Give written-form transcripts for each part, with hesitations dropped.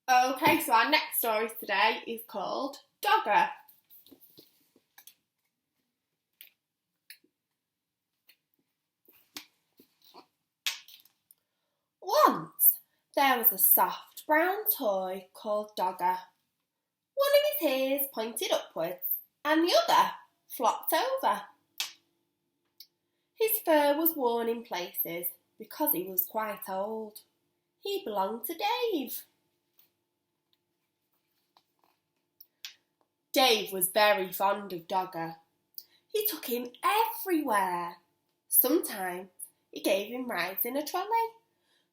Okay, so our next story today is called Dogger. Once there was a soft brown toy called Dogger. One of his ears pointed upwards and the other flopped over. His fur was worn in places because he was quite old. He belonged to Dave. Dave was very fond of Dogger. He took him everywhere. Sometimes he gave him rides in a trolley.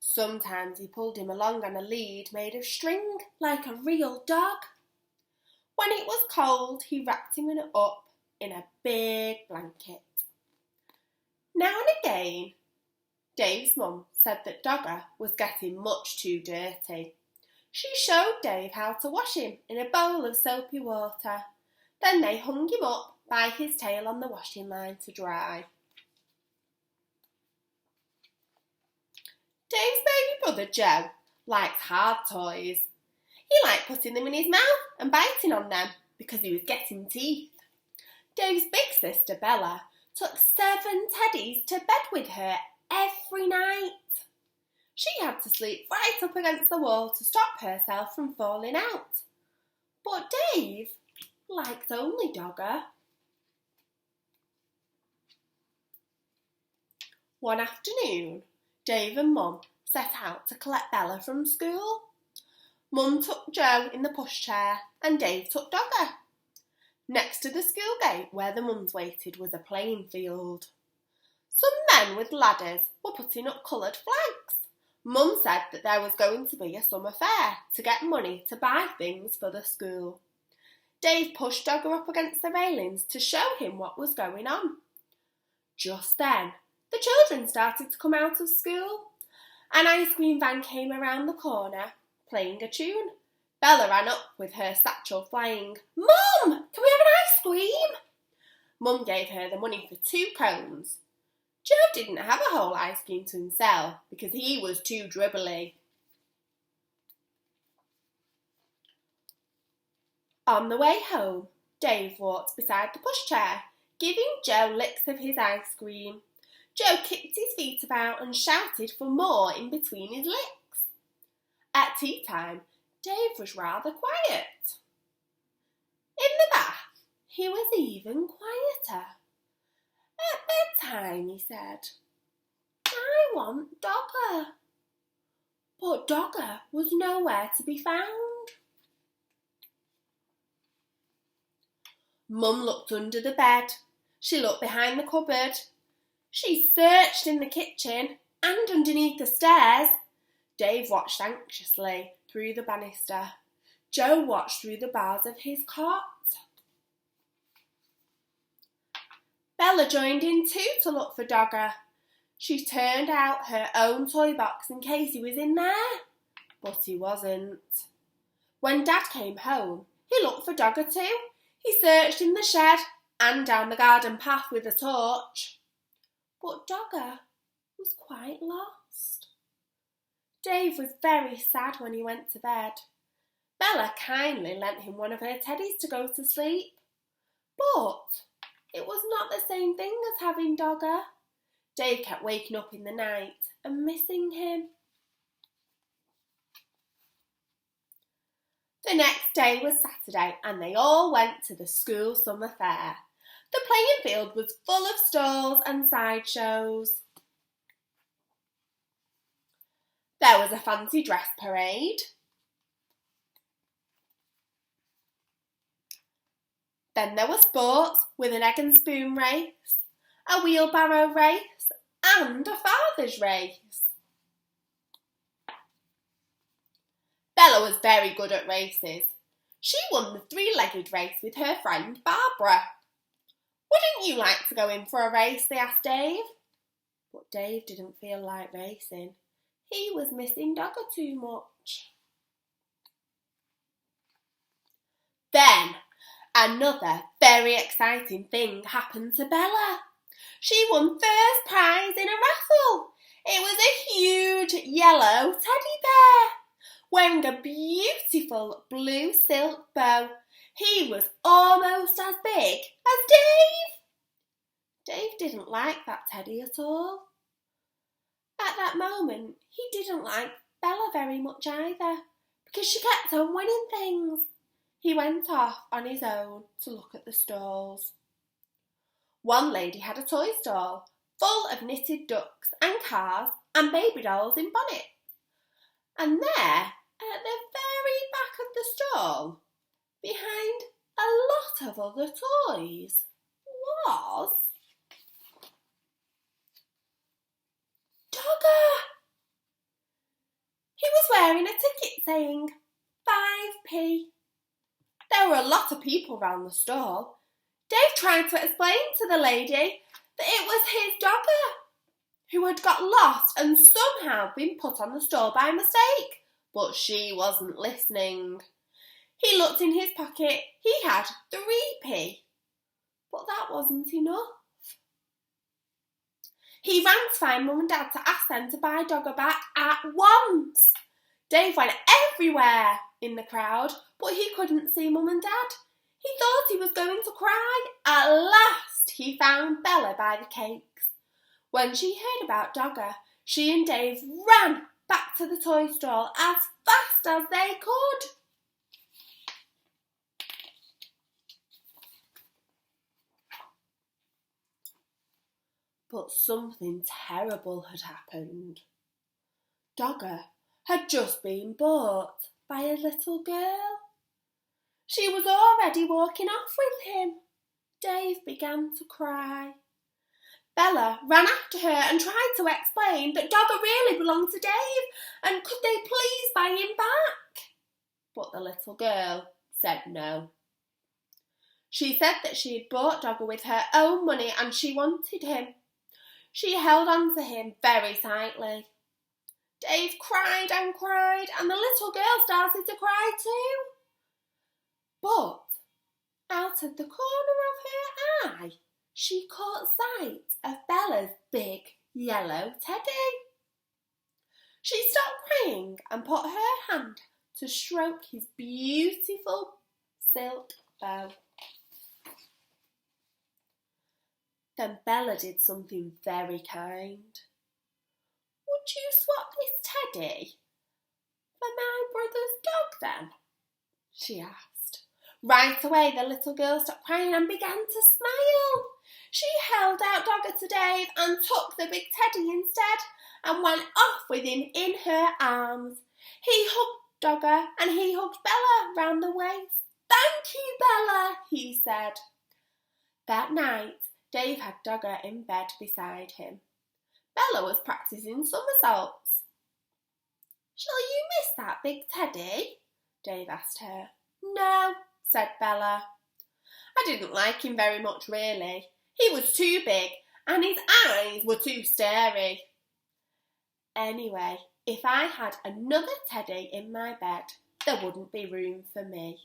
Sometimes he pulled him along on a lead made of string like a real dog. When it was cold, he wrapped him up in a big blanket. Now and again, Dave's mum said that Dogger was getting much too dirty. She showed Dave how to wash him in a bowl of soapy water. Then they hung him up by his tail on the washing line to dry. Dave's baby brother Joe liked hard toys. He liked putting them in his mouth and biting on them because he was getting teeth. Dave's big sister Bella took 7 teddies to bed with her every night. She had to sleep right up against the wall to stop herself from falling out. But Dave liked only Dogger. One afternoon, Dave and Mum set out to collect Bella from school. Mum took Joe in the pushchair and Dave took Dogger. Next to the school gate where the mums waited was a playing field. Some men with ladders were putting up coloured flags. Mum said that there was going to be a summer fair to get money to buy things for the school. Dave pushed Dogger up against the railings to show him what was going on. Just then, the children started to come out of school. An ice cream van came around the corner, playing a tune. Bella ran up with her satchel flying. "Mum, can we have an ice cream?" Mum gave her the money for 2 cones. Joe didn't have a whole ice cream to himself because he was too dribbly. On the way home, Dave walked beside the pushchair, giving Joe licks of his ice cream. Joe kicked his feet about and shouted for more in between his licks. At tea time, Dave was rather quiet. In the bath, he was even quieter. At bedtime, he said, "I want Dogger." But Dogger was nowhere to be found. Mum looked under the bed. She looked behind the cupboard. She searched in the kitchen and underneath the stairs. Dave watched anxiously through the banister. Joe watched through the bars of his cot. Bella joined in too to look for Dogger. She turned out her own toy box in case he was in there, but he wasn't. When Dad came home, he looked for Dogger too. He searched in the shed and down the garden path with a torch. But Dogger was quite lost. Dave was very sad when he went to bed. Bella kindly lent him one of her teddies to go to sleep. But it was not the same thing as having Dogger. Dave kept waking up in the night and missing him. The next day was Saturday and they all went to the school summer fair. The playing field was full of stalls and sideshows. There was a fancy dress parade. Then there were sports with an egg and spoon race, a wheelbarrow race and a father's race. Bella was very good at races. She won the 3-legged race with her friend Barbara. "Wouldn't you like to go in for a race?" they asked Dave. But Dave didn't feel like racing. He was missing Dogger too much. Then another very exciting thing happened to Bella. She won first prize in a raffle. It was a huge yellow teddy bear. wearing a beautiful blue silk bow. He was almost as big as Dave. Dave didn't like that teddy at all. At that moment, he didn't like Bella very much either, because she kept on winning things. He went off on his own to look at the stalls. One lady had a toy stall full of knitted ducks and cars and baby dolls in bonnets. And there, at the very back of the stall, behind a lot of other toys, was Dogger. He was wearing a ticket saying 5p. There were a lot of people round the stall. Dave tried to explain to the lady that it was his Dogger, who had got lost and somehow been put on the stall by mistake, but she wasn't listening. He looked in his pocket. He had 3p, but that wasn't enough. He ran to find Mum and Dad to ask them to buy Dogger back at once. Dave went everywhere in the crowd, but he couldn't see Mum and Dad. He thought he was going to cry. At last, he found Bella by the cakes. When she heard about Dogger, she and Dave ran back to the toy stall as fast as they could. But something terrible had happened. Dogger had just been bought by a little girl. She was already walking off with him. Dave began to cry. Bella ran after her and tried to explain that Dogger really belonged to Dave and could they please buy him back? But the little girl said no. She said that she had bought Dogger with her own money and she wanted him. She held on to him very tightly. Dave cried and cried, and the little girl started to cry too. But out of the corner of her eye, she caught sight of Bella's big yellow teddy. She stopped crying and put her hand to stroke his beautiful silk bow. Then Bella did something very kind. Would you swap this teddy for my brother's dog then? She asked. Right away the little girl stopped crying and began to smile. She held out Dogger to Dave and took the big teddy instead and went off with him in her arms. He hugged Dogger and he hugged Bella round the waist. Thank you, Bella, he said. That night, Dave had Dogger in bed beside him. Bella was practising somersaults. Shall you miss that big teddy? Dave asked her. No, said Bella. I didn't like him very much, really. He was too big and his eyes were too starey. Anyway, if I had another teddy in my bed, there wouldn't be room for me.